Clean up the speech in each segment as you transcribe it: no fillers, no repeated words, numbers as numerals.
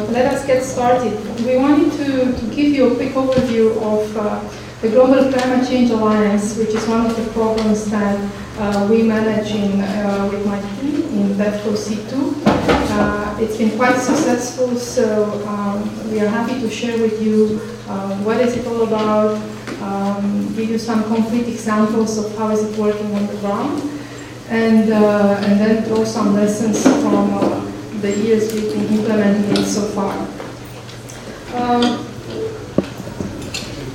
Let us get started. We wanted to give you a quick overview of the Global Climate Change Alliance, which is one of the programs that we manage with my team in DEVCO C2. It's been quite successful, so we are happy to share with you what is it all about, give you some concrete examples of how is it working on the ground, and then draw some lessons from the years we've been implementing it so far.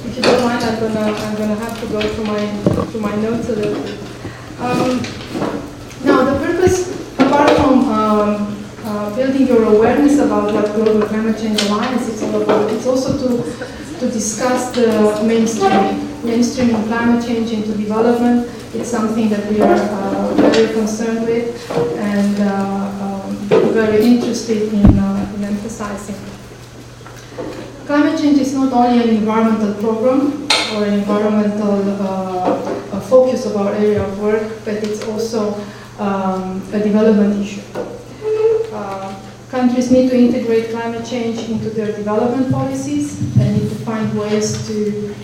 If you don't mind, I'm gonna have to go to my notes a little bit. Now, the purpose, apart from building your awareness about what Global Climate Change Alliance is all about, it's also to discuss the mainstreaming climate change into development. It's something that we are very concerned with and very interested in emphasizing. Climate change is not only an environmental program or an environmental focus of our area of work, but it's also a development issue. Countries need to integrate climate change into their development policies and need to find ways to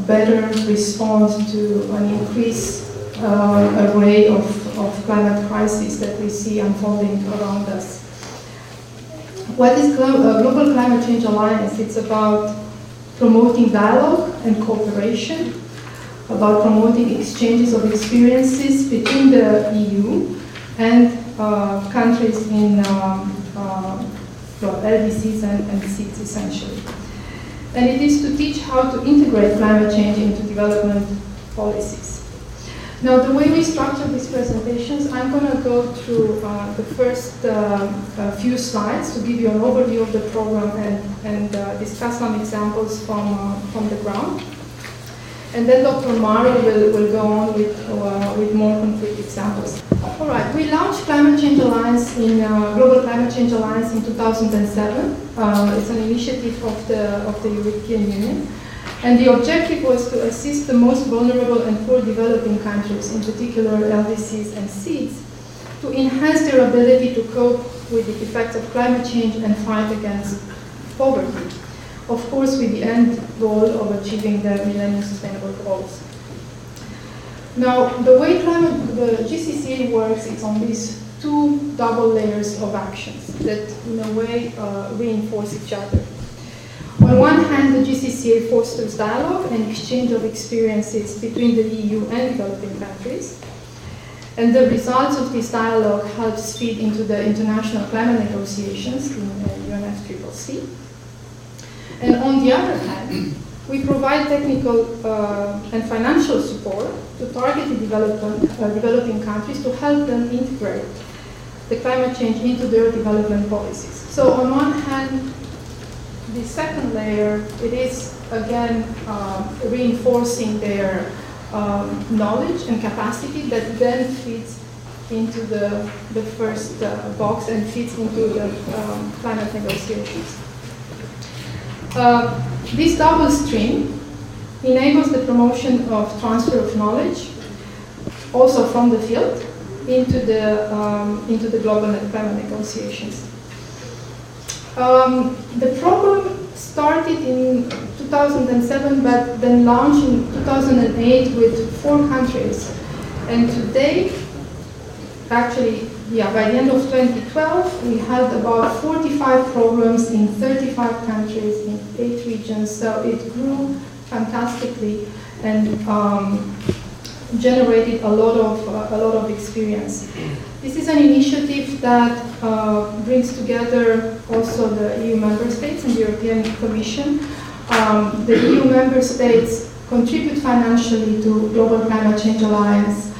better respond to an increased array of climate crises that we see unfolding around us. What is Global Climate Change Alliance? It's about promoting dialogue and cooperation, about promoting exchanges of experiences between the EU and countries in LDCs and seeds essentially. And it is to teach how to integrate climate change into development policies. Now, the way we structure these presentations, I'm going to go through the first few slides to give you an overview of the program and discuss some examples from the ground. And then Dr. Maro will go on with more concrete examples. All right, we launched Climate Change Alliance Global Climate Change Alliance in 2007. It's an initiative of the European Union. And the objective was to assist the most vulnerable and poor developing countries, in particular LDCs and seeds, to enhance their ability to cope with the effects of climate change and fight against poverty. Of course, with the end goal of achieving the Millennium Sustainable Goals. Now, the way the GCCA works, it's on these two double layers of actions that, in a way, reinforce each other. On one hand, the GCCA fosters dialogue and exchange of experiences between the EU and developing countries. And the results of this dialogue helps feed into the international climate negotiations in UNFCCC. And on the other hand, we provide technical and financial support to targeted developing countries to help them integrate the climate change into their development policies. So on one hand, the second layer, it is again reinforcing their knowledge and capacity that then feeds into the first box and feeds into the climate negotiations. This double stream enables the promotion of transfer of knowledge, also from the field, into the global climate negotiations. The program started in 2007, but then launched in 2008 with 4 countries. And today, actually, by the end of 2012, we had about 45 programs in 35 countries in 8 regions. So it grew fantastically and generated a lot of experience. This is an initiative that brings together also the EU member states and the European Commission. The EU member states contribute financially to Global Climate Change Alliance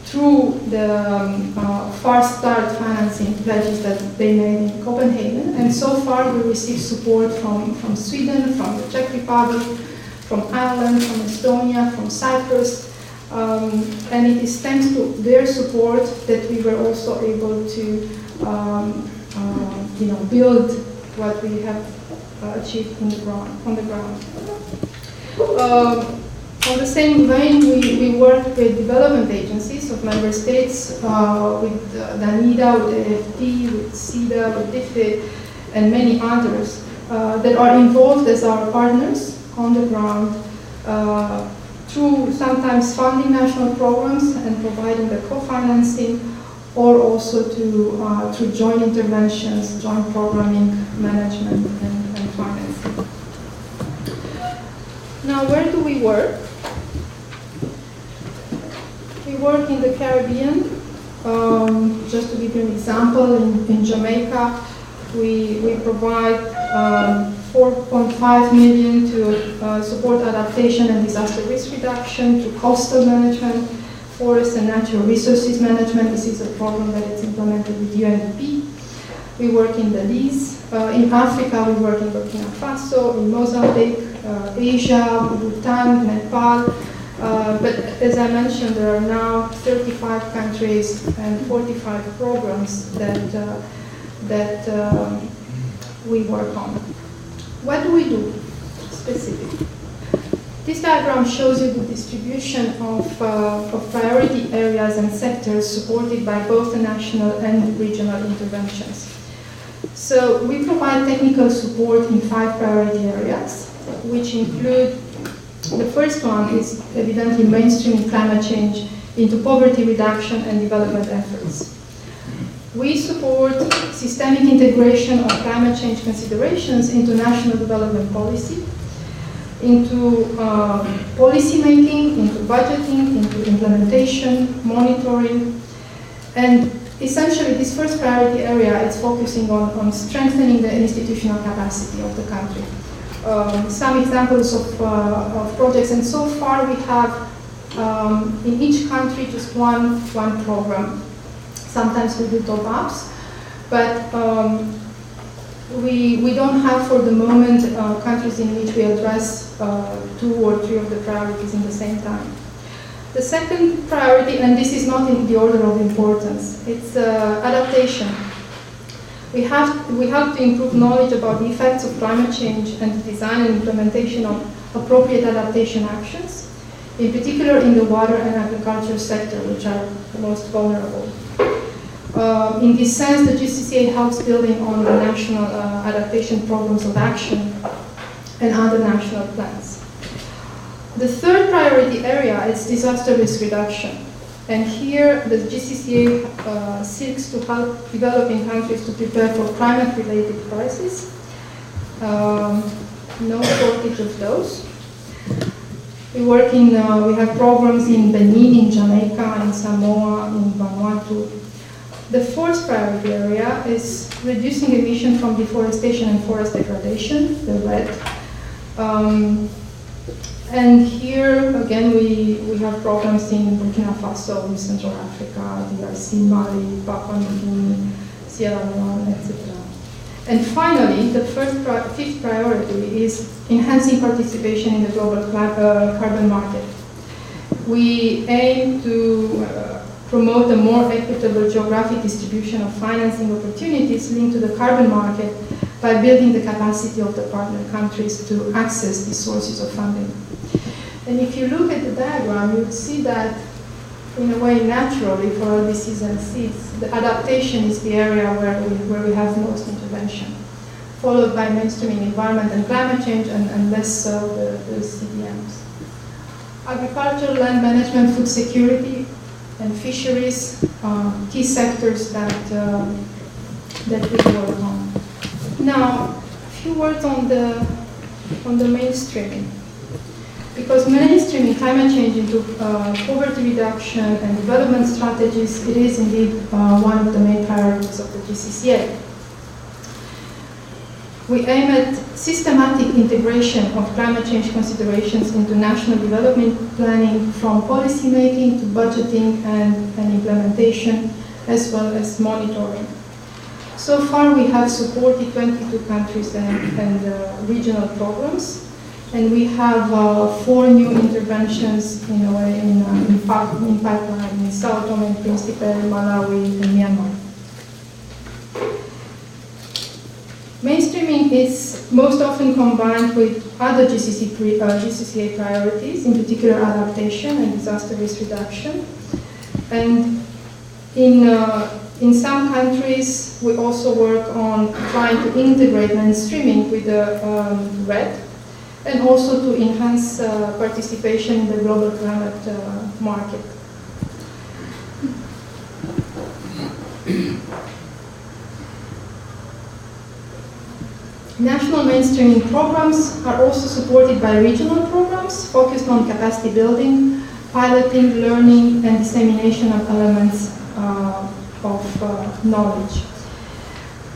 through the Fast Start financing pledges that they made in Copenhagen. And so far we receive support from Sweden, from the Czech Republic, from Ireland, from Estonia, from Cyprus. And it is thanks to their support that we were also able to build what we have achieved on the ground. On the same vein, we work with development agencies of member states, with DANIDA, with AFD, with SIDA, with DFID, and many others that are involved as our partners on the ground through sometimes funding national programs and providing the co-financing, or also through joint interventions, joint programming, management, and financing. Now, where do we work? We work in the Caribbean. Just to give you an example, in Jamaica, we provide 4.5 million to support adaptation and disaster risk reduction, to coastal management, forest and natural resources management. This is a program that is implemented with UNDP. We work in Belize. In Africa, we work in Burkina Faso, in Mozambique, Asia, Bhutan, Nepal. But as I mentioned, there are now 35 countries and 45 programs that we work on. What do we do specifically? This diagram shows you the distribution of priority areas and sectors supported by both the national and regional interventions. So we provide technical support in 5 priority areas, which include, the first one is evidently mainstreaming climate change into poverty reduction and development efforts. We support systemic integration of climate change considerations into national development policy, into policy making, into budgeting, into implementation, monitoring, and essentially this first priority area is focusing on strengthening the institutional capacity of the country. Some examples of projects, and so far we have in each country just one program. Sometimes we do top-ups, but we don't have for the moment countries in which we address 2 or 3 of the priorities in the same time. The second priority, and this is not in the order of importance, it's adaptation. We have to improve knowledge about the effects of climate change and the design and implementation of appropriate adaptation actions, in particular in the water and agriculture sector, which are the most vulnerable. In this sense, the GCCA helps building on the national adaptation programs of action and other national plans. The third priority area is disaster risk reduction. And here, the GCCA seeks to help developing countries to prepare for climate-related crises. No shortage of those. We have programs in Benin, in Jamaica, in Samoa, in Vanuatu. The fourth priority area is reducing emission from deforestation and forest degradation, the red. And here, again, we have programs in Burkina Faso, in Central Africa, DRC, Mali, Papua New Guinea, Sierra Leone, etc. And finally, the fifth priority is enhancing participation in the global carbon market. We aim to promote a more equitable geographic distribution of financing opportunities linked to the carbon market by building the capacity of the partner countries to access these sources of funding. And if you look at the diagram, you would see that, in a way, naturally, for LDCs and seeds, the adaptation is the area where we have most intervention, followed by mainstreaming environment and climate change, and less so the CDMs. Agriculture, land management, food security, and fisheries, key sectors that we work on. Now, a few words on the mainstreaming. Because mainstreaming climate change into poverty reduction and development strategies, it is indeed one of the main priorities of the GCCA. We aim at systematic integration of climate change considerations into national development planning, from policy making to budgeting and implementation, as well as monitoring. So far, we have supported 22 countries and regional programs. And we have 4 new interventions in a way in pipeline in Sao Tome and Principe, Malawi, and Myanmar. Mainstreaming is most often combined with other GCCA priorities, in particular adaptation and disaster risk reduction. And in some countries, we also work on trying to integrate mainstreaming with the RED, and also to enhance participation in the global climate market. National mainstreaming programs are also supported by regional programs focused on capacity building, piloting, learning, and dissemination of elements of knowledge.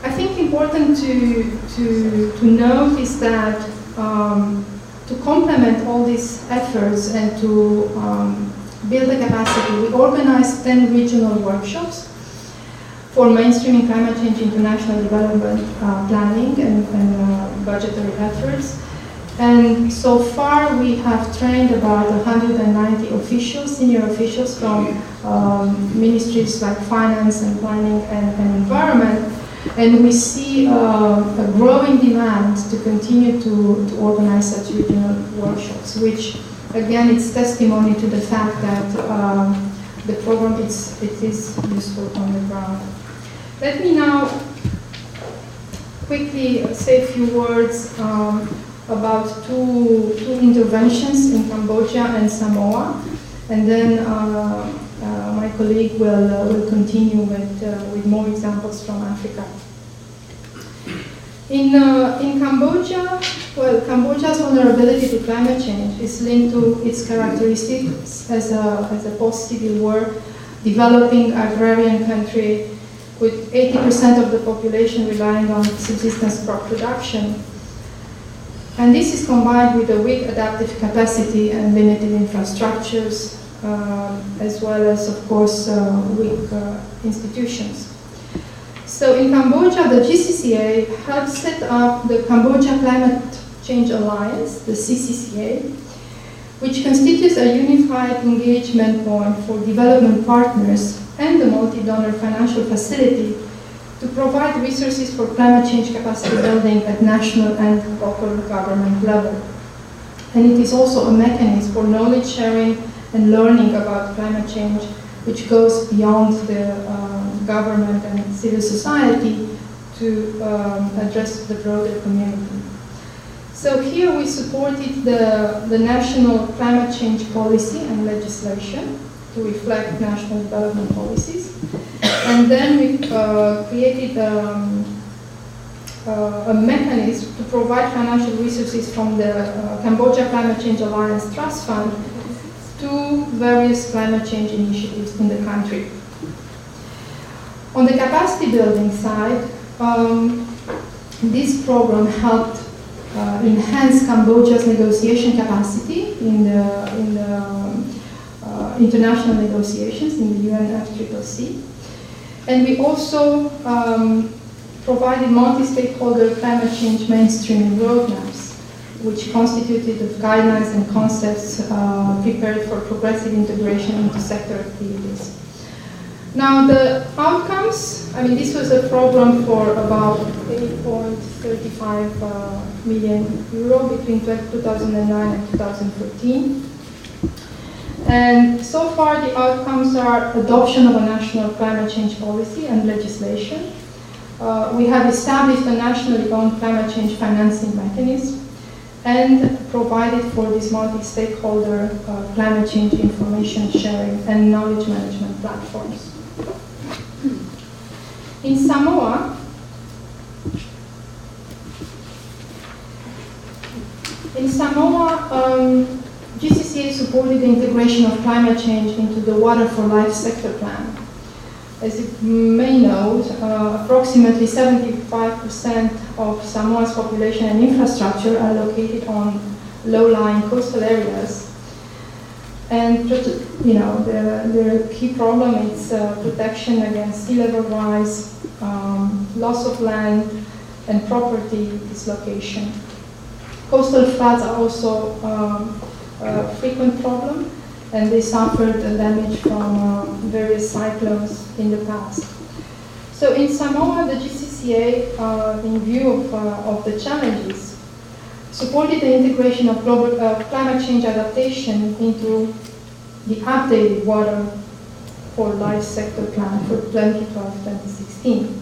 I think important to note is that to complement all these efforts and to build the capacity, we organized 10 regional workshops for mainstreaming climate change international development planning and budgetary efforts. And so far we have trained about 190 officials, senior officials from ministries like finance and planning and environment. And we see a growing demand to continue to organize such regional workshops, which again it's testimony to the fact that the program it is useful on the ground. Let me now quickly say a few words about two interventions in Cambodia and Samoa, and then my colleague will continue with more examples from Africa. In Cambodia, well, Cambodia's vulnerability to climate change is linked to its characteristics as a post-civil war, developing agrarian country with 80% of the population relying on subsistence crop production. And this is combined with a weak adaptive capacity and limited infrastructures, as well as, of course, weak institutions. So in Cambodia, the GCCA helped set up the Cambodia Climate Change Alliance, the CCCA, which constitutes a unified engagement point for development partners and the multi-donor financial facility to provide resources for climate change capacity building at national and local government level. And it is also a mechanism for knowledge sharing and learning about climate change, which goes beyond the government and civil society to address the broader community. So here we supported the national climate change policy and legislation to reflect national development policies. And then we created a mechanism to provide financial resources from the Cambodia Climate Change Alliance Trust Fund to various climate change initiatives in the country. On the capacity building side, this program helped enhance Cambodia's negotiation capacity in the international negotiations in the UNFCCC. And we also provided multi-stakeholder climate change mainstreaming roadmaps, which constituted of guidelines and concepts prepared for progressive integration into sector activities. Now the outcomes, I mean, this was a program for about 8.35 million euro between 2009 and 2014. And so far the outcomes are adoption of a national climate change policy and legislation. We have established a nationally owned climate change financing mechanism and provided for these multi-stakeholder climate change information sharing and knowledge management platforms. In Samoa, GCCA supported the integration of climate change into the Water for Life sector plan. As you may know, approximately 75% of Samoa's population and infrastructure are located on low-lying coastal areas. And you know, the key problem is protection against sea level rise, loss of land and property dislocation. Coastal floods are also a frequent problem, and they suffered damage from various cyclones in the past. So in Samoa, the GCCA GCCA, in view of the challenges, supported the integration of global climate change adaptation into the updated water for life sector plan for 2012-2016.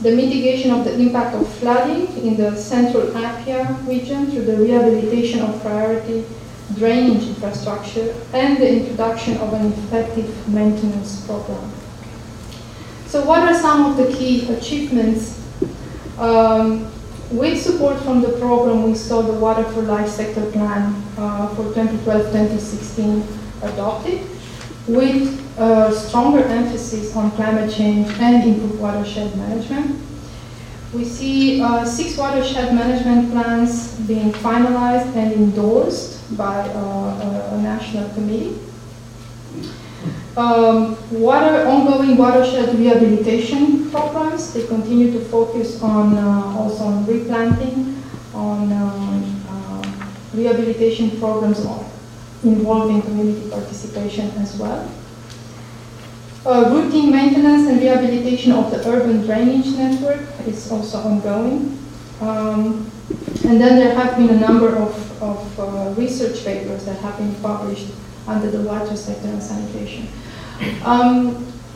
The mitigation of the impact of flooding in the central Apia region through the rehabilitation of priority drainage infrastructure and the introduction of an effective maintenance program. So what are some of the key achievements? With support from the program, we saw the Water for Life sector plan for 2012-2016 adopted, with a stronger emphasis on climate change and improved watershed management. We see 6 watershed management plans being finalized and endorsed by a national committee. Ongoing watershed rehabilitation programs, they continue to focus on also on replanting, on rehabilitation programs involving community participation as well. Routine maintenance and rehabilitation of the urban drainage network is also ongoing. And then there have been a number of research papers that have been published under the water sector and sanitation.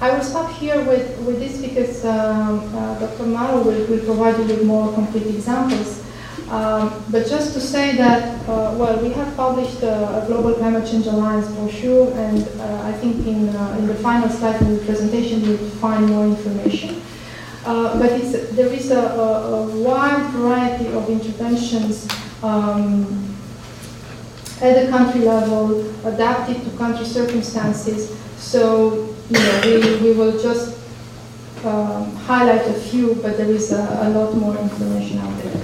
I will stop here with this because Dr. Maro will provide you with more complete examples. But just to say that, well, we have published a Global Climate Change Alliance brochure, and I think in the final slide in the presentation you'll find more information. But there is a wide variety of interventions at the country level, adapted to country circumstances. So, you know, we will just highlight a few, but there is a lot more information out there.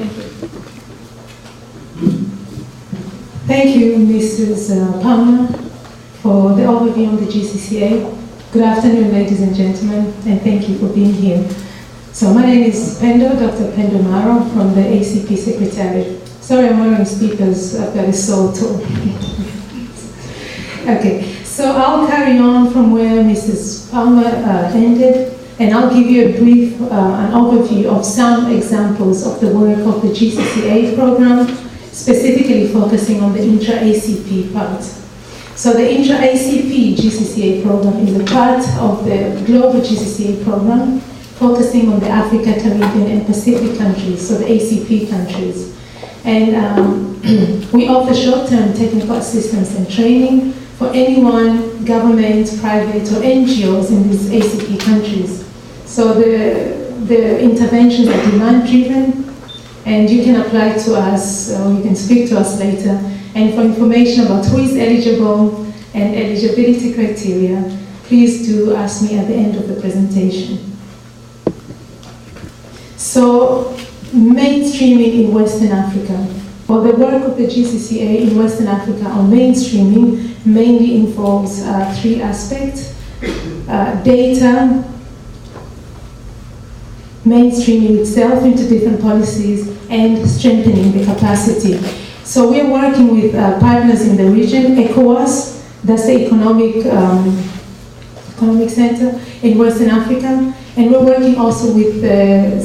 Thank you. Thank you, Mrs. Palmer, for the overview on the GCCA. Good afternoon, ladies and gentlemen, and thank you for being here. So my name is Pendo, Dr. Pendo Maro from the ACP Secretariat. Sorry, I'm wearing speakers, I've got a sore toe. Okay, so I'll carry on from where Mrs. Palmer ended, and I'll give you a brief an overview of some examples of the work of the GCCA program, specifically focusing on the Intra-ACP part. So the Intra-ACP GCCA program is a part of the global GCCA program, focusing on the Africa, Caribbean, and Pacific countries, so the ACP countries. And we offer short-term technical assistance and training for anyone, government, private, or NGOs in these ACP countries. So the interventions are demand-driven, and you can apply to us, or you can speak to us later. And for information about who is eligible and eligibility criteria, please do ask me at the end of the presentation. So, mainstreaming in Western Africa. Well, the work of the GCCA in Western Africa on mainstreaming mainly involves 3 aspects. Data, mainstreaming itself into different policies, and strengthening the capacity. So we are working with partners in the region, ECOWAS, that's the economic center in Western Africa, and we're working also with the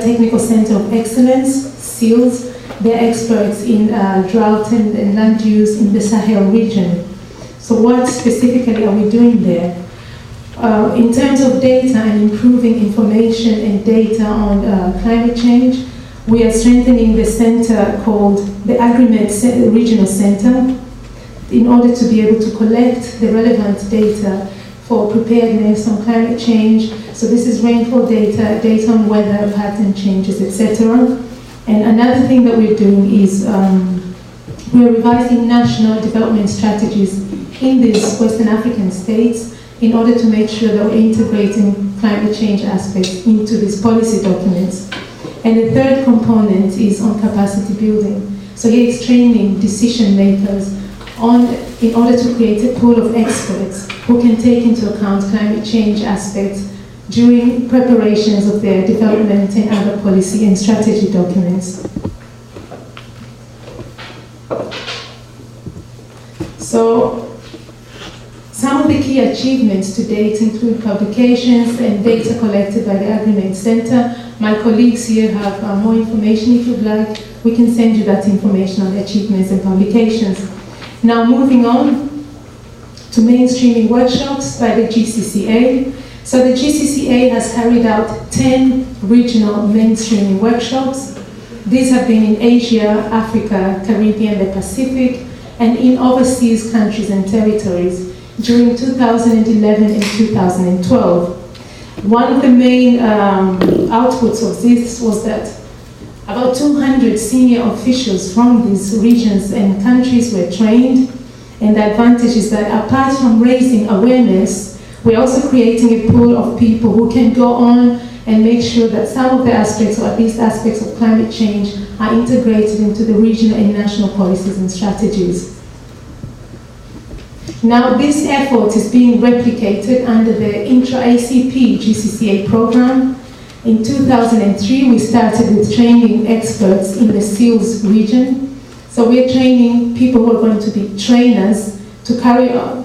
Technical Center of Excellence, SEALS. They're experts in drought and land use in the Sahel region. So what specifically are we doing there? In terms of data and improving information and data on climate change, we are strengthening the center called the Agreement Regional Center in order to be able to collect the relevant data for preparedness on climate change. So this is rainfall data, data on weather pattern changes, etc. And another thing that we're doing is we're revising national development strategies in these Western African states in order to make sure that we're integrating climate change aspects into these policy documents. And the third component is on capacity building. So here it's training decision makers in order to create a pool of experts who can take into account climate change aspects during preparations of their development and other policy and strategy documents. So some of the key achievements to date include publications and data collected by the Agreement Center. My colleagues here have more information if you'd like. We can send you that information on the achievements and publications. Now moving on to mainstreaming workshops by the GCCA. So the GCCA has carried out 10 regional mainstreaming workshops. These have been in Asia, Africa, Caribbean, the Pacific, and in overseas countries and territories during 2011 and 2012. One of the main outputs of this was that about 200 senior officials from these regions and countries were trained, and the advantage is that apart from raising awareness, we're also creating a pool of people who can go on and make sure that some of the aspects, or at least aspects of climate change, are integrated into the regional and national policies and strategies. Now, this effort is being replicated under the Intra-ACP GCCA program. In 2003, we started with training experts in the SEALS region. So we're training people who are going to be trainers to carry out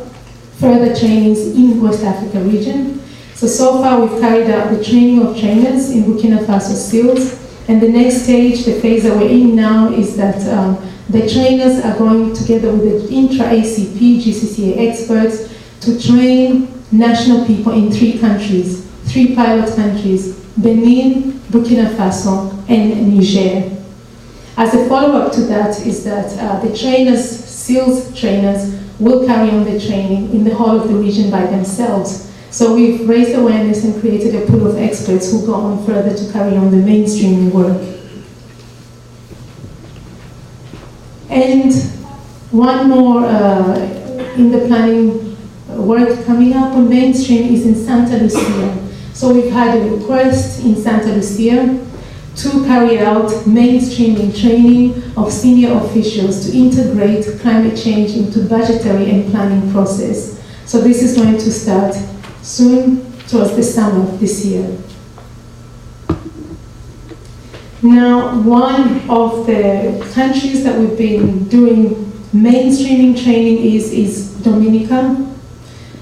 further trainings in West Africa region. So far we've carried out the training of trainers in Burkina Faso SEALS. And the next stage, the phase that we're in now, is that the trainers are going together with the Intra-ACP GCCA experts to train national people in 3 countries, 3 pilot countries: Benin, Burkina Faso, and Niger. As a follow-up to that is that the trainers, SEALS trainers, will carry on the training in the whole of the region by themselves. So we've raised awareness and created a pool of experts who go on further to carry on the mainstreaming work. And one more in the planning work coming up on mainstream is in Santa Lucia. So we've had a request in Santa Lucia to carry out mainstreaming training of senior officials to integrate climate change into budgetary and planning process. So this is going to start soon, towards the summer of this year. Now, one of the countries that we've been doing mainstreaming training is Dominica.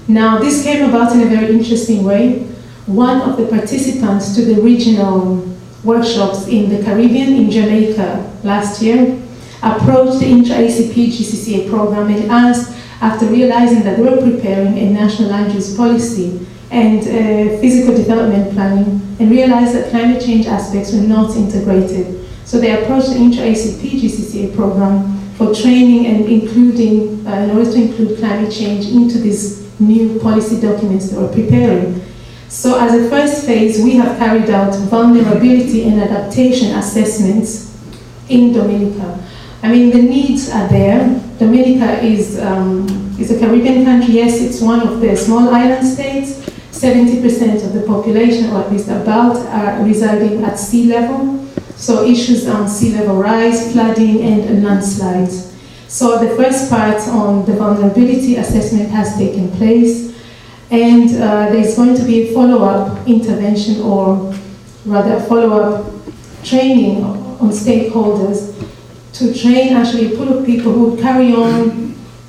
Now, this came about in a very interesting way. One of the participants to the regional workshops in the Caribbean, in Jamaica, last year, approached the Intra-ACP GCCA program and asked, after realizing that they were preparing a national land use policy and physical development planning, and realized that climate change aspects were not integrated. So they approached the Intra-ACP GCCA program for training and including, in order to include climate change into these new policy documents they were preparing. So as a first phase, we have carried out vulnerability and adaptation assessments in Dominica. I mean, the needs are there. Dominica is a Caribbean country. Yes, it's one of the small island states. 70% of the population, or at least about, are residing at sea level. So issues on sea level rise, flooding, and landslides. So the first part on the vulnerability assessment has taken place. And there's going to be a follow-up intervention, or rather follow-up training on stakeholders to train actually a pool of people who would carry on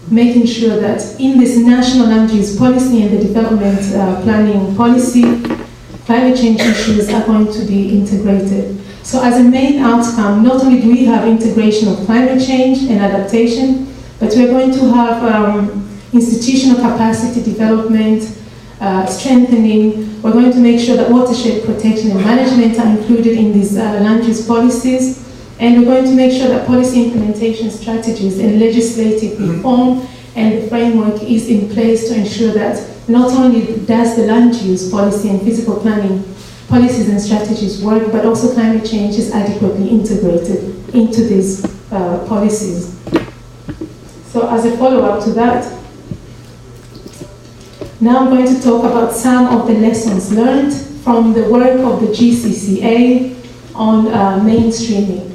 making sure that in this national land use policy and the development planning policy, climate change issues are going to be integrated. So as a main outcome, not only do we have integration of climate change and adaptation, but we're going to have institutional capacity development, strengthening. We're going to make sure that watershed protection and management are included in these land use policies. And we're going to make sure that policy implementation strategies and legislative reform and the framework is in place to ensure that not only does the land use policy and physical planning policies and strategies work, but also climate change is adequately integrated into these policies. So as a follow-up to that, now I'm going to talk about some of the lessons learned from the work of the GCCA on mainstreaming.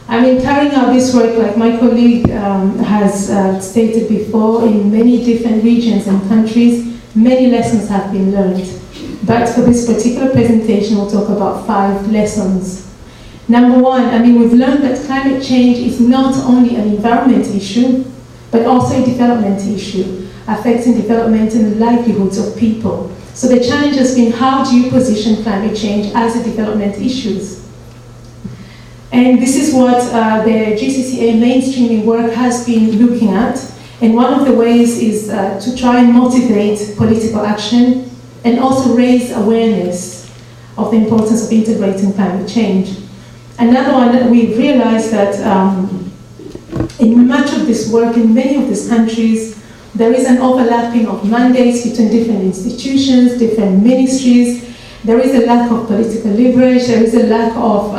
I mean, carrying out this work, like my colleague has stated before, in many different regions and countries, many lessons have been learned. But for this particular presentation, we'll talk about 5 lessons. Number 1, I mean, we've learned that climate change is not only an environment issue, but also a development issue. affecting development and the livelihoods of people. So the challenge has been, how do you position climate change as a development issue? And this is what the GCCA mainstreaming work has been looking at. And one of the ways is to try and motivate political action and also raise awareness of the importance of integrating climate change. Another one that we've realized that in much of this work, in many of these countries, there is an overlapping of mandates between different institutions, different ministries. There is a lack of political leverage. There is a lack of,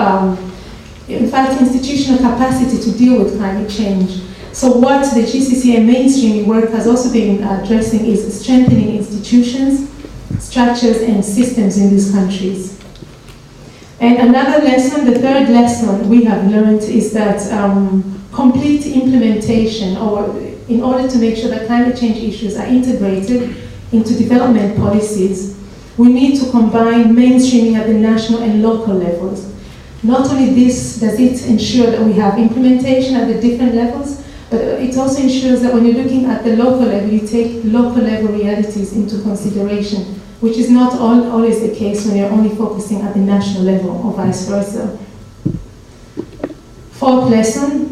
in fact, institutional capacity to deal with climate change. So what the GCCA mainstreaming work has also been addressing is strengthening institutions, structures, and systems in these countries. And another lesson, the third lesson we have learned, is that complete implementation, or in order to make sure that climate change issues are integrated into development policies, we need to combine mainstreaming at the national and local levels. Not only this does it ensure that we have implementation at the different levels, but it also ensures that when you're looking at the local level, you take local level realities into consideration, which is not always the case when you're only focusing at the national level, or vice versa. Fourth lesson,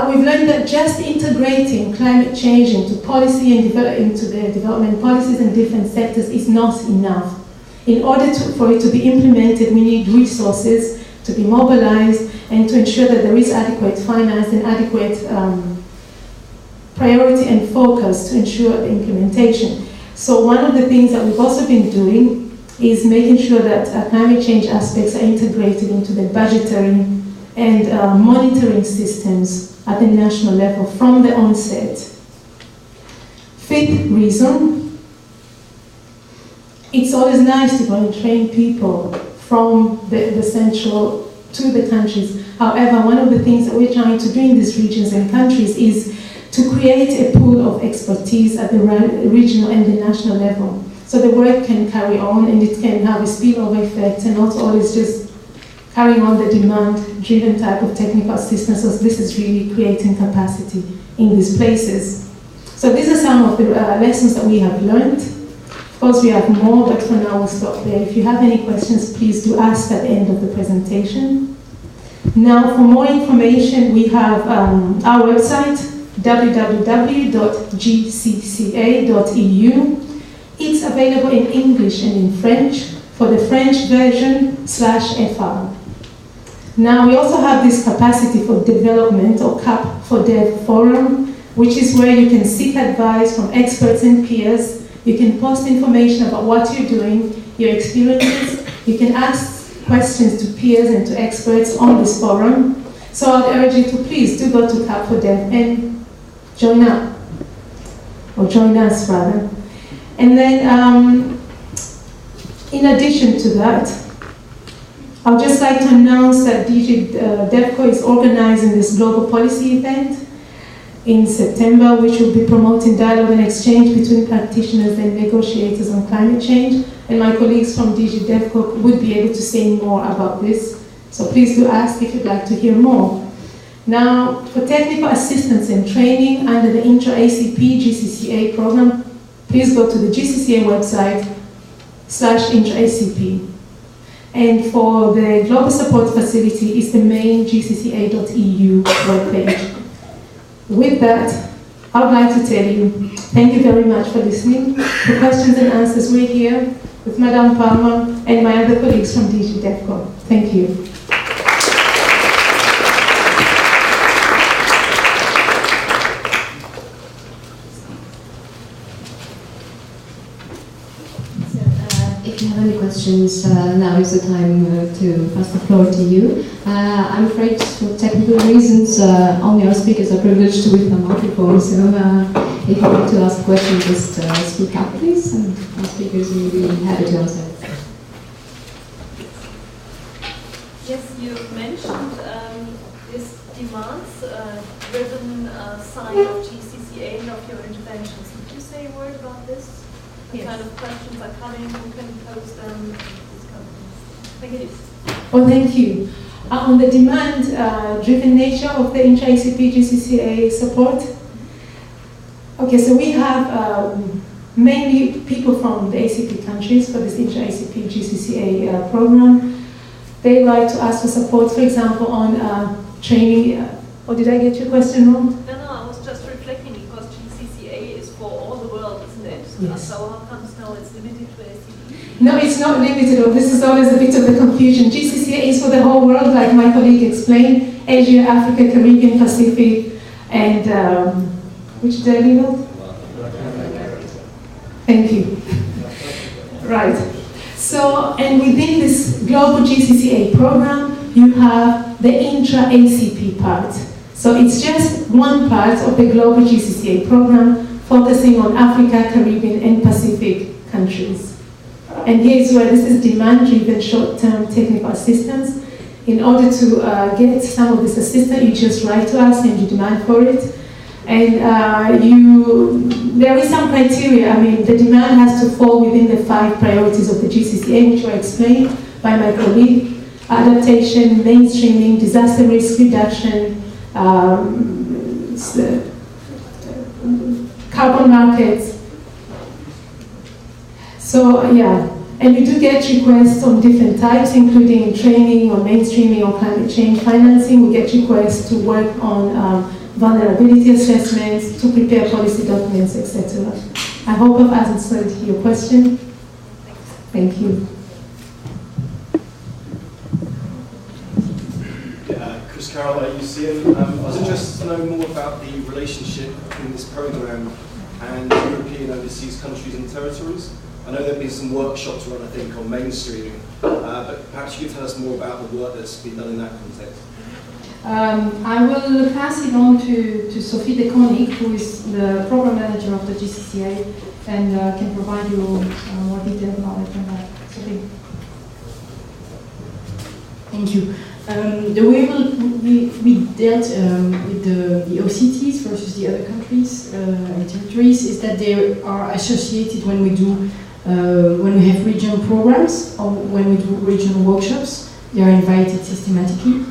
we've learned that just integrating climate change into policy and into the development policies in different sectors is not enough. In order for it to be implemented, we need resources to be mobilized and to ensure that there is adequate finance and adequate priority and focus to ensure the implementation. So one of the things that we've also been doing is making sure that climate change aspects are integrated into the budgetary and monitoring systems at the national level from the onset. Fifth reason, it's always nice to go and train people from the central to the countries. However, one of the things that we're trying to do in these regions and countries is to create a pool of expertise at the regional and the national level. So the work can carry on and it can have a spillover effect and not always just carrying on the demand-driven type of technical assistance. So this is really creating capacity in these places. So these are some of the lessons that we have learned. Of course, we have more, but for now we'll stop there. If you have any questions, please do ask at the end of the presentation. Now, for more information, we have our website, www.gcca.eu. It's available in English and in French. For the French version, /FR. Now, we also have this capacity for development, or CAP for Dev forum, which is where you can seek advice from experts and peers. You can post information about what you're doing, your experiences. You can ask questions to peers and to experts on this forum. So I'd urge you to please do go to CAP for Dev and join up, or join us rather. And then, in addition to that, I'd just like to announce that DEVCO is organizing this global policy event in September, which will be promoting dialogue and exchange between practitioners and negotiators on climate change. And my colleagues from DEVCO would be able to say more about this. So please do ask if you'd like to hear more. Now, for technical assistance and training under the Intra-ACP GCCA program, please go to the GCCA website /Intra-ACP. And for the Global Support Facility is the main GCCA.eu webpage. With that, I would like to tell you, thank you very much for listening. For questions and answers, we're here with Madame Palmer and my other colleagues from DEVCO. Thank you. If you have any questions, now is the time to pass the floor to you. I'm afraid for technical reasons, only our speakers are privileged with a microphone, so if you want to ask a question, just speak up, please, and our speakers will be happy to answer. Yes, you mentioned this demands-driven side of GCCA and of your interventions. Could you say a word about this? What kind of questions are coming? Who can pose them? These kind of things. Thank you. Well, thank you. On the demand-driven nature of the Intra-ACP GCCA support, Okay, so we have mainly people from the ACP countries for this Intra-ACP GCCA program. They like to ask for support, for example, on training. Or did I get your question wrong? No, I was just reflecting because GCCA is for all the world, isn't it? Yes. So how comes now it's limited to ACP? No, it's not limited. This is always a bit of the confusion. GCCA is for the whole world, like my colleague explained. Asia, Africa, Caribbean, Pacific, and which did I leave out? Thank you. Right. So, and within this global GCCA program, you have the Intra-ACP part. So it's just one part of the global GCCA program focusing on Africa, Caribbean, and Pacific countries. And here's where this is demand-driven short-term technical assistance. In order to get some of this assistance, you just write to us and you demand for it. And there is some criteria. I mean, the demand has to fall within the 5 priorities of the GCCA, which were explained by my colleague: adaptation, mainstreaming, disaster risk reduction, carbon markets. So yeah, and we do get requests on different types, including training or mainstreaming or climate change financing. We get requests to work on vulnerability assessments, to prepare policy documents, etc. I hope I've answered your question. Thank you. Chris Carroll at UCM. I was interested to know more about the relationship between this program and European overseas countries and territories. I know there have been some workshops run, I think, on mainstreaming, but perhaps you could tell us more about the work that's been done in that context. I will pass it on to Sophie de Koning, who is the program manager of the GCCA, and can provide you more detailed knowledge on that. Sophie. Thank you. The way we dealt with the OCTs versus the other countries and territories is that they are associated when we have regional programs or when we do regional workshops. They are invited systematically.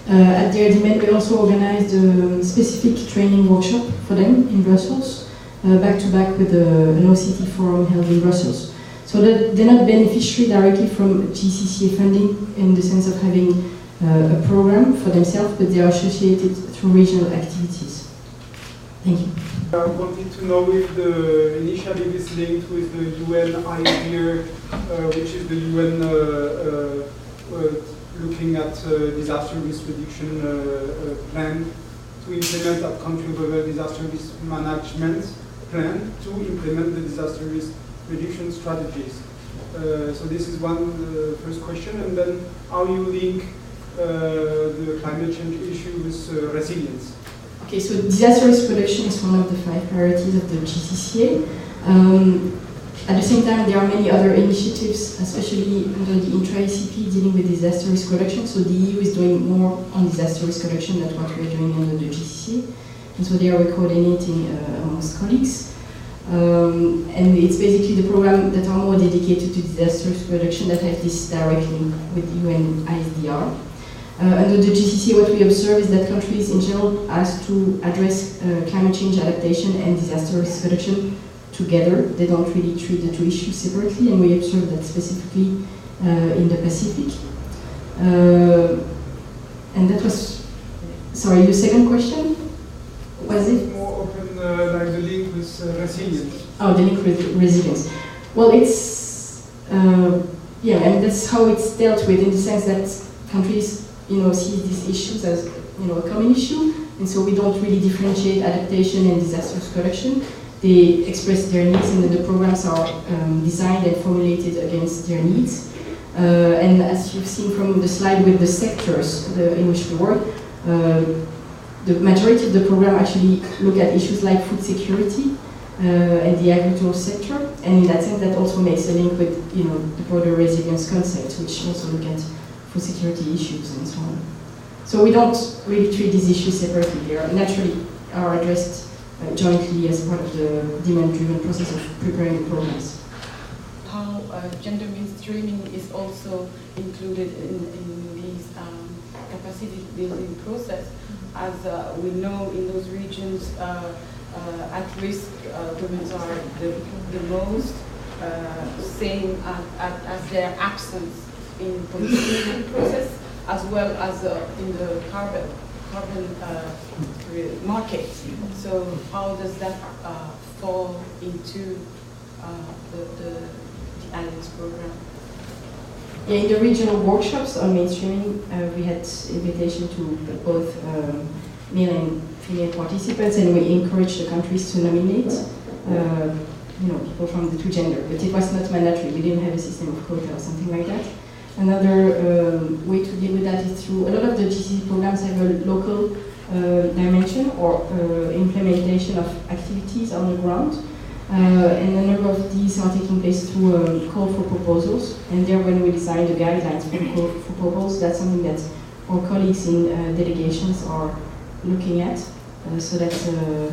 At their demand, we also organized a specific training workshop for them in Brussels, back to back with an OCT forum held in Brussels. So that they're not beneficiary directly from GCCA funding in the sense of having a program for themselves, but they are associated through regional activities. Thank you. I wanted to know if the initiative is linked with the UN IDEA, which is the UN looking at disaster risk reduction plan to implement at country level disaster risk management plan to implement the disaster risk reduction strategies. So this is one first question, and then how you link the climate change issue with resilience. Okay, so disaster risk reduction is one of the 5 priorities of the GCCA. At the same time, there are many other initiatives, especially under the Intra-ACP, dealing with disaster risk reduction. So the EU is doing more on disaster risk reduction than what we're doing under the GCCA. And so they are coordinating amongst colleagues. And it's basically the program that are more dedicated to disaster risk reduction that have this direct link with UN ISDR. Under the GCCA, what we observe is that countries in general ask to address climate change adaptation and disaster risk reduction together. They don't really treat the 2 issues separately, and we observe that specifically in the Pacific. And that was, sorry, your second question? Was it? More open, like the link with resilience. Oh, the link with resilience. Well, it's, yeah, and that's how it's dealt with in the sense that countries, see these issues as, a common issue, and so we don't really differentiate adaptation and disaster risk reduction. They express their needs, and then the programs are designed and formulated against their needs. And as you've seen from the slide with the sectors in which we work, the majority of the program actually look at issues like food security and the agricultural sector, and in that sense that also makes a link with the broader resilience concept, which also look at food security issues and so on. So we don't really treat these issues separately. They are naturally addressed jointly as part of the demand-driven process of preparing the programs. How gender mainstreaming is also included in these capacity building process. As we know, in those regions, at risk women are the most, same as their absence in policy process, as well as in the carbon market. So how does that fall into the Alliance program? Yeah, in the regional workshops on mainstreaming, we had invitation to both male and female participants, and we encouraged the countries to nominate people from the two gender, but it was not mandatory. We didn't have a system of quota or something like that. Another way to deal with that is through a lot of the GCC programs have a local dimension or implementation of activities on the ground. And a number of these are taking place through a call for proposals. And there, when we design the guidelines for call for proposals, that's something that our colleagues in delegations are looking at, so that the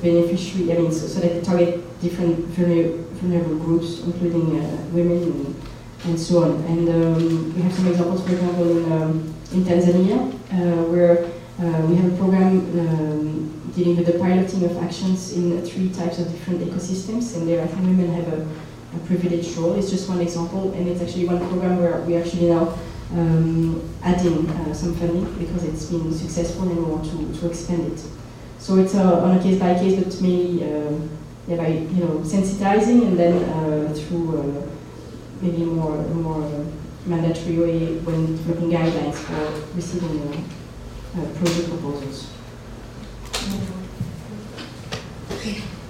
beneficiary, so that they target different vulnerable groups, including women and so on. And we have some examples, for example, in Tanzania, where we have a program dealing with the piloting of actions in 3 types of different ecosystems, and there I think women have a privileged role. It's just one example, and it's actually one program where we actually now adding some funding because it's been successful and we want to expand it. So it's on a case by case, but mainly by sensitizing, and then through maybe a more mandatory way when developing guidelines for receiving project proposals.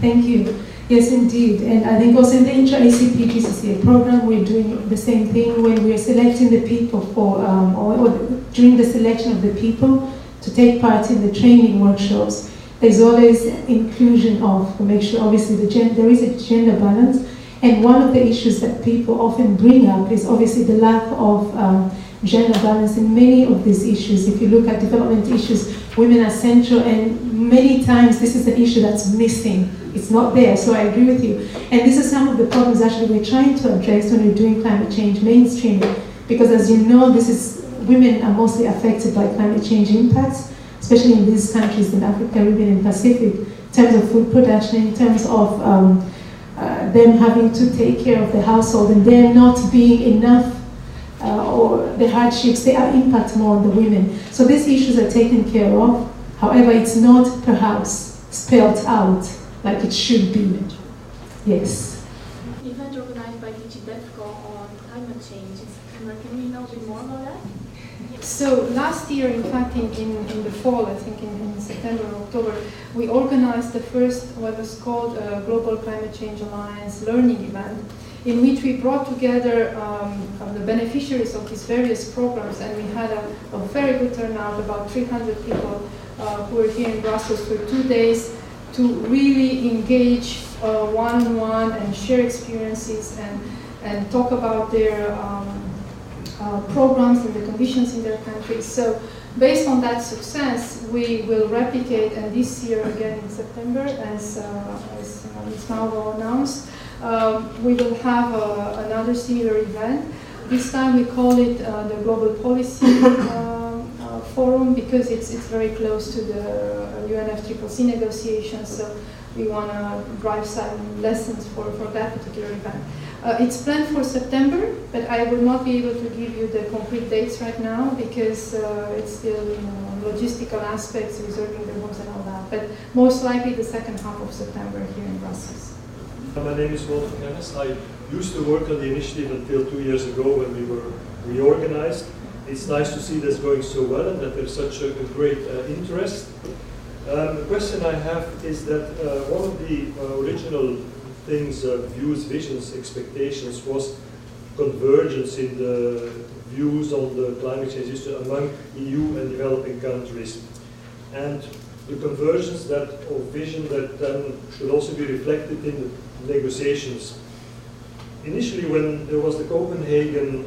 Thank you. Yes, indeed. And I think also in the Intra-ACP GCCA program, we're doing the same thing when we're selecting the people for, or during the selection of the people to take part in the training workshops. There's always inclusion of, to make sure obviously there is a gender balance. And one of the issues that people often bring up is obviously the lack of gender balance in many of these issues. If you look at development issues, women are central, and many times this is an issue that's missing. It's not there, so I agree with you. And these are some of the problems actually we're trying to address when we're doing climate change mainstreaming, because as you know, women are mostly affected by climate change impacts, especially in these countries in Africa, Caribbean and Pacific, in terms of food production, in terms of them having to take care of the household, and there not being enough or the hardships, they impact more on the women. So these issues are taken care of. However, it's not perhaps spelled out like it should be. Yes. The event organized by DEVCO on climate change in September. Can we know a bit more about that? So last year, in fact, in the fall, I think in September or October, we organized the first what was called Global Climate Change Alliance learning event, in which we brought together the beneficiaries of these various programs, and we had a very good turnout, about 300 people who were here in Brussels for 2 days to really engage one-on-one and share experiences and talk about their programs and the conditions in their countries. So based on that success, we will replicate, and this year again in September, as Ms. Maro announced, we will have another similar event. This time we call it the Global Policy Forum, because it's very close to the UNFCCC negotiations, so we want to drive some lessons for that particular event. It's planned for September, but I will not be able to give you the concrete dates right now because it's still logistical aspects, reserving the rooms and all that, but most likely the second half of September here in Brussels. My name is Wolfgang Hennes. I used to work on the initiative until 2 years ago when we were reorganized. It's nice to see that's going so well and that there's such a great interest. The question I have is that one of the original things, views, visions, expectations was convergence in the views on the climate change issue among EU and developing countries. And the convergence or vision that then should also be reflected in the negotiations. Initially, when there was the Copenhagen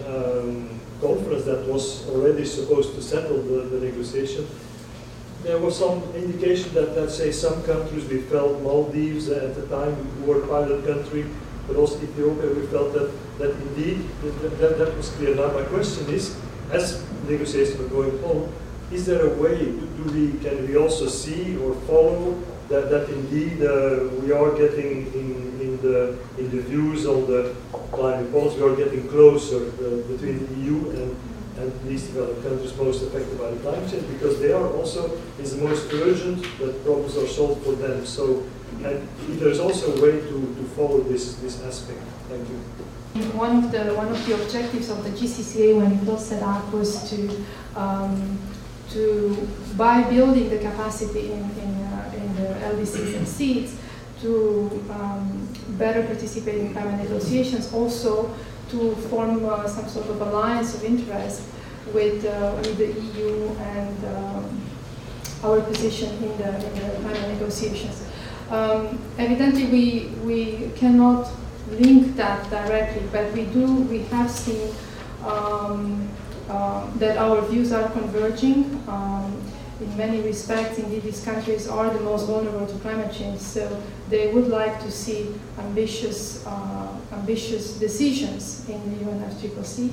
conference that was already supposed to settle the negotiation, there was some indication that, let's say, some countries, we felt Maldives at the time were a pilot country, but also Ethiopia, we felt that indeed that was clear. Now my question is, as negotiations were going on, is there a way, can we also see or follow that indeed we are getting in the views on the climate policy, we are getting closer between the EU and least developed countries most affected by the climate change, because they are also, it's the most urgent that problems are solved for them. So and there's also a way to follow this aspect. Thank you. One of the objectives of the GCCA when it was set up was by building the capacity in the LDCs and seeds to better participate in climate negotiations, also to form some sort of alliance of interest with the EU and our position in the climate negotiations. Evidently, we cannot link that directly, but we have seen that our views are converging. In many respects, indeed, these countries are the most vulnerable to climate change, so they would like to see ambitious decisions in the UNFCCC.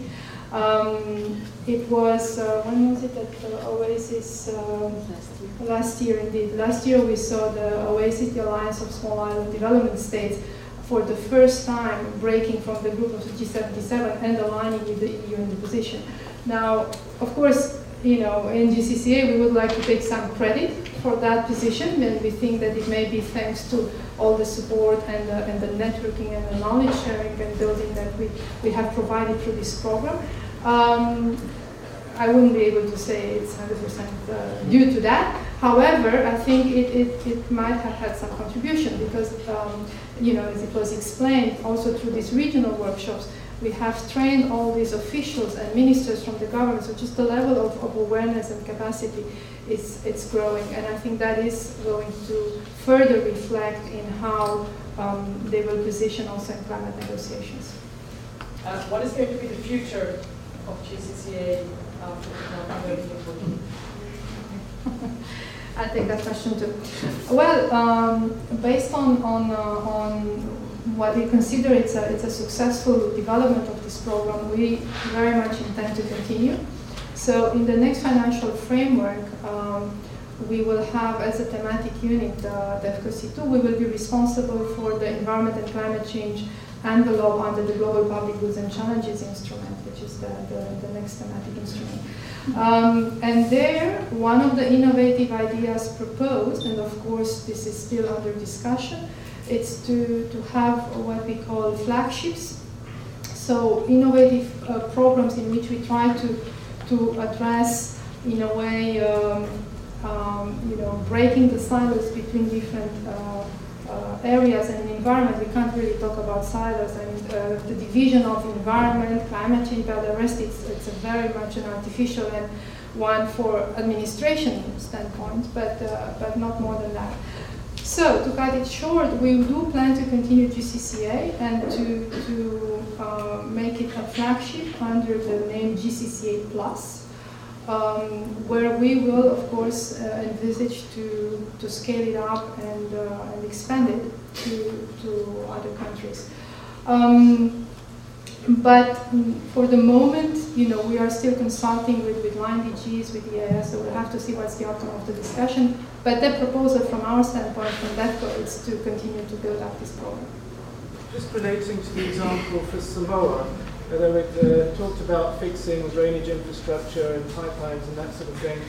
It was, when was it at Oasis? Last year, indeed. Last year we saw the Oasis, the Alliance of Small Island Development States, for the first time breaking from the group of the G77 and aligning with the EU in the position. Now, of course, in GCCA we would like to take some credit for that position, and we think that it may be thanks to all the support and the networking and the knowledge sharing and building that we have provided through this program. I wouldn't be able to say it's 100% due to that. However, I think it might have had some contribution because, as it was explained, also through these regional workshops, we have trained all these officials and ministers from the government, so just the level of awareness and capacity it's growing, and I think that is going to further reflect in how they will position also in climate negotiations. What is going to be the future of GCCA after 2014? I take that question too. Well, based on what we consider it's a successful development of this program, we very much intend to continue. So in the next financial framework, we will have as a thematic unit DEVCO C2, we will be responsible for the environment and climate change envelope under the Global Public Goods and Challenges instrument, which is the next thematic instrument. And there, one of the innovative ideas proposed, and of course this is still under discussion, it's to have what we call flagships. So innovative programs in which we try to address, in a way, breaking the silos between different areas and environment. We can't really talk about silos. I mean, the division of environment, climate change, but the rest, it's a very much an artificial and one for administration standpoint, but not more than that. So, to cut it short, we do plan to continue GCCA and to make it a flagship under the name GCCA Plus, where we will, of course, envisage to scale it up and expand it to other countries. But for the moment, we are still consulting with line DGs, with EIS, so we'll have to see what's the outcome of the discussion. But the proposal from our standpoint, from DEVCO, is to continue to build up this program. Just relating to the example for Samoa, where it talked about fixing drainage infrastructure and pipelines and that sort of thing.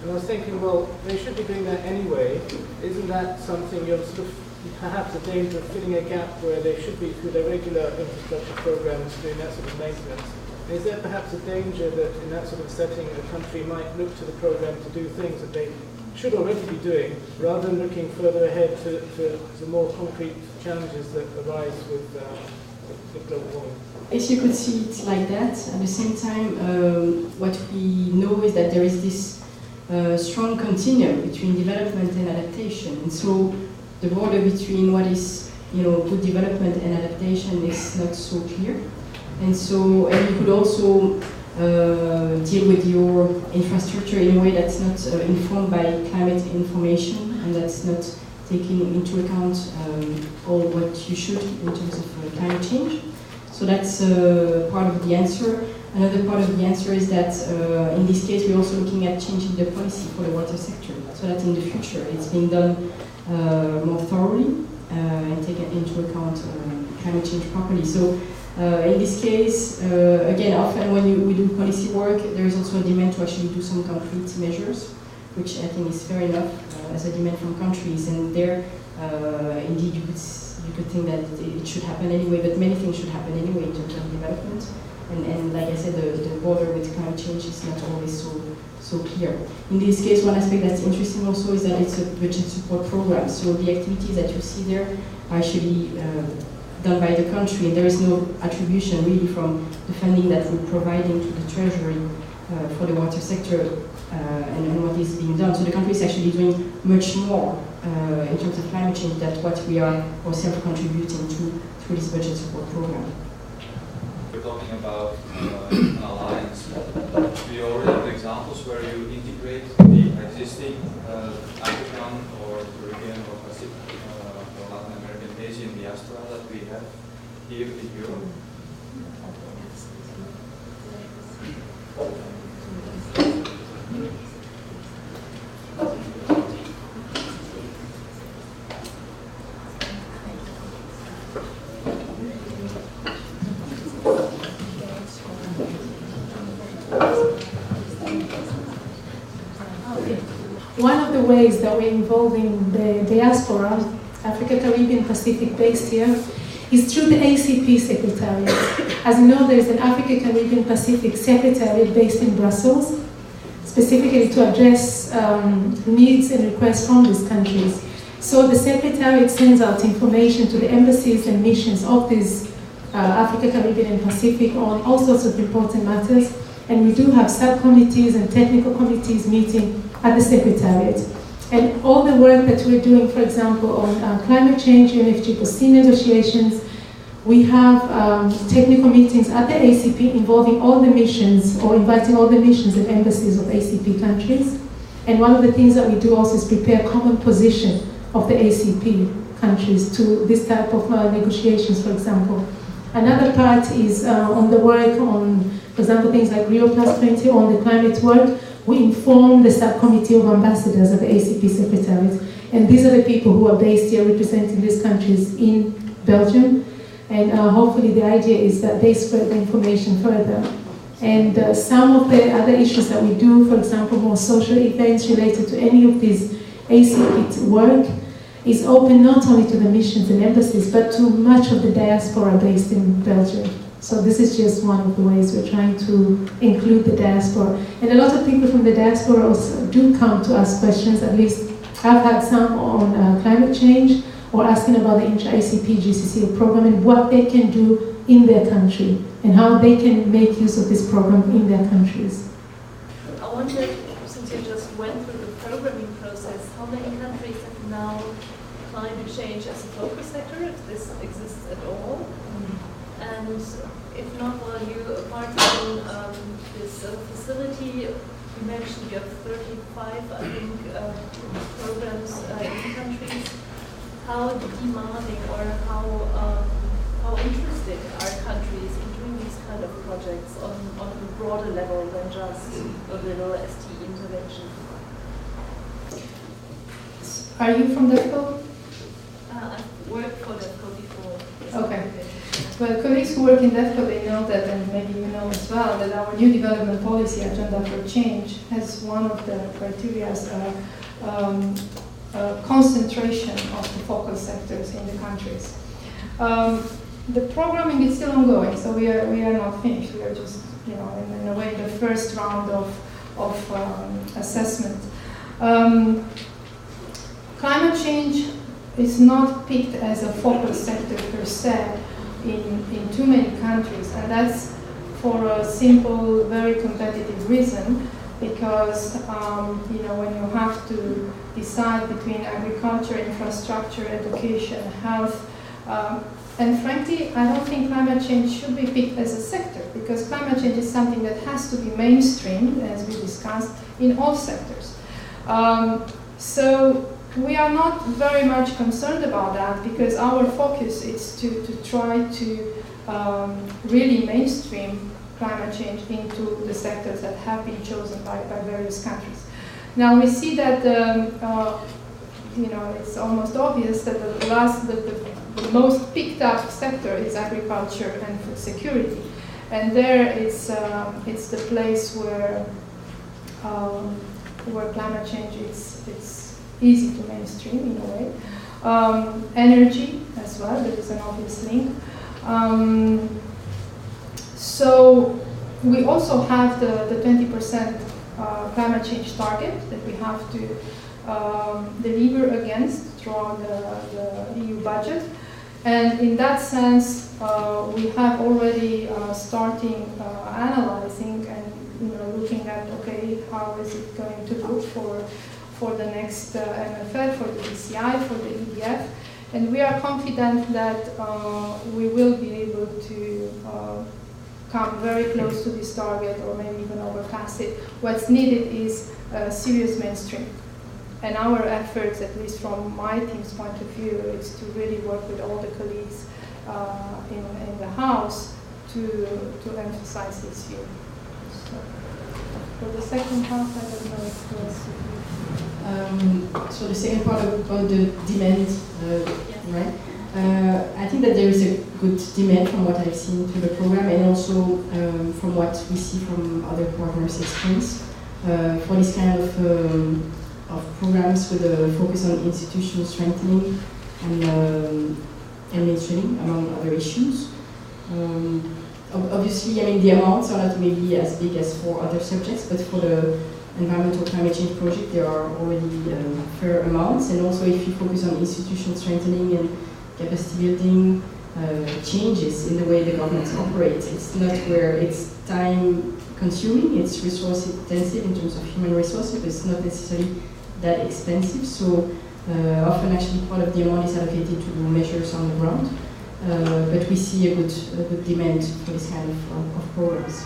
And I was thinking, well, they should be doing that anyway. Isn't that something you're sort of perhaps a danger of filling a gap where they should be, through their regular infrastructure programs, doing that sort of maintenance? And is there perhaps a danger that in that sort of setting a country might look to the program to do things that they should already be doing, rather than looking further ahead to the more concrete challenges that arise with global warming? Yes, you could see it like that. At the same time, what we know is that there is this strong continuum between development and adaptation. And so the border between what is good development and adaptation is not so clear. And so, and you could also deal with your infrastructure in a way that's not informed by climate information and that's not taking into account all what you should in terms of climate change. So that's part of the answer. Another part of the answer is that in this case we're also looking at changing the policy for the water sector, so that in the future it's being done more thoroughly and taken into account climate change properly. So in this case, again, often when we do policy work, there is also a demand to actually do some concrete measures, which I think is fair enough as a demand from countries. And there, indeed, you could think that it should happen anyway, but many things should happen anyway in terms of development. And like I said, the border with climate change is not always so clear. In this case, one aspect that's interesting also is that it's a budget support program. So the activities that you see there are actually done by the country, and there is no attribution really from the funding that we're providing to the Treasury for the water sector and what is being done. So the country is actually doing much more in terms of climate change than what we are ourselves contributing to through this budget support program. We're talking about an alliance. Do you already have examples where you integrate the existing African or Caribbean or Pacific or Latin American, Asian diaspora that we have here in Europe? One of the ways that we're involving the diaspora, Africa, Caribbean, Pacific based here, is through the ACP Secretariat. As you know, there is an Africa, Caribbean, Pacific Secretariat based in Brussels, specifically to address needs and requests from these countries. So the Secretariat sends out information to the embassies and missions of these Africa, Caribbean, and Pacific on all sorts of important matters. And we do have subcommittees and technical committees meeting at the Secretariat. And all the work that we're doing, for example, on climate change, UNFCCC negotiations, we have technical meetings at the ACP involving all the missions, or inviting all the missions and embassies of ACP countries. And one of the things that we do also is prepare common position of the ACP countries to this type of negotiations, for example. Another part is on the work on, for example, things like Rio Plus 20 on the climate work. We inform the subcommittee of ambassadors at the ACP Secretariat. And these are the people who are based here representing these countries in Belgium. And hopefully the idea is that they spread the information further. And some of the other issues that we do, for example, more social events related to any of these ACP work, is open not only to the missions and embassies, but to much of the diaspora based in Belgium. So this is just one of the ways we're trying to include the diaspora. And a lot of people from the diaspora also do come to ask questions. At least I've had some on climate change, or asking about the Intra-ACP GCCA program and what they can do in their country and how they can make use of this program in their countries. I wondered, since you just went through the programming process, how many countries have now climate change as a focus sector, if this exists at all? And if not, well, you, apart from this facility, you mentioned you have 35, I think, programs in countries. How demanding or how interested are countries in doing these kind of projects on a broader level than just a little ST intervention? Are you from DEVCO? I've worked for DEVCO before. Okay. Well, colleagues who work in DEVCO, they know that, and maybe you know as well, that our new development policy agenda for change has one of the criteria as concentration of the focal sectors in the countries. The programming is still ongoing, so we are not finished. We are just, in a way, the first round of assessment. Climate change is not picked as a focal sector per se in too many countries, and that's for a simple, very competitive reason. Because when you have to decide between agriculture, infrastructure, education, health, and frankly, I don't think climate change should be picked as a sector, because climate change is something that has to be mainstreamed, as we discussed, in all sectors. So we are not very much concerned about that, because our focus is to try to really mainstream climate change into the sectors that have been chosen by various countries. Now we see that it's almost obvious that the most picked up sector is agriculture and food security, and there it's the place where climate change it's easy to mainstream in a way. Energy as well, there is an obvious link. So we also have the 20% climate change target that we have to deliver against throughout the EU budget. And in that sense, we have already starting analyzing and looking at, okay, how is it going to look for the next MFF, for the DCI, for the EDF. And we are confident that we will be able to come very close to this target or maybe even overpass it. What's needed is serious mainstream. And our efforts, at least from my team's point of view, is to really work with all the colleagues in the House to emphasize this view. So, for the second part, I don't know if so the second part about the demand, right? I think that there is a good demand from what I've seen through the program, and also from what we see from other partners' experience for this kind of programs with a focus on institutional strengthening and mainstreaming, among other issues. Obviously, I mean, the amounts are not maybe as big as for other subjects, but for the environmental climate change project, there are already fair amounts. And also, if you focus on institutional strengthening and capacity building, changes in the way the governments operate, it's not where it's time consuming, it's resource intensive in terms of human resources, but it's not necessarily that expensive. So often actually part of the amount is allocated to measures on the ground. But we see a good demand for this kind of programs.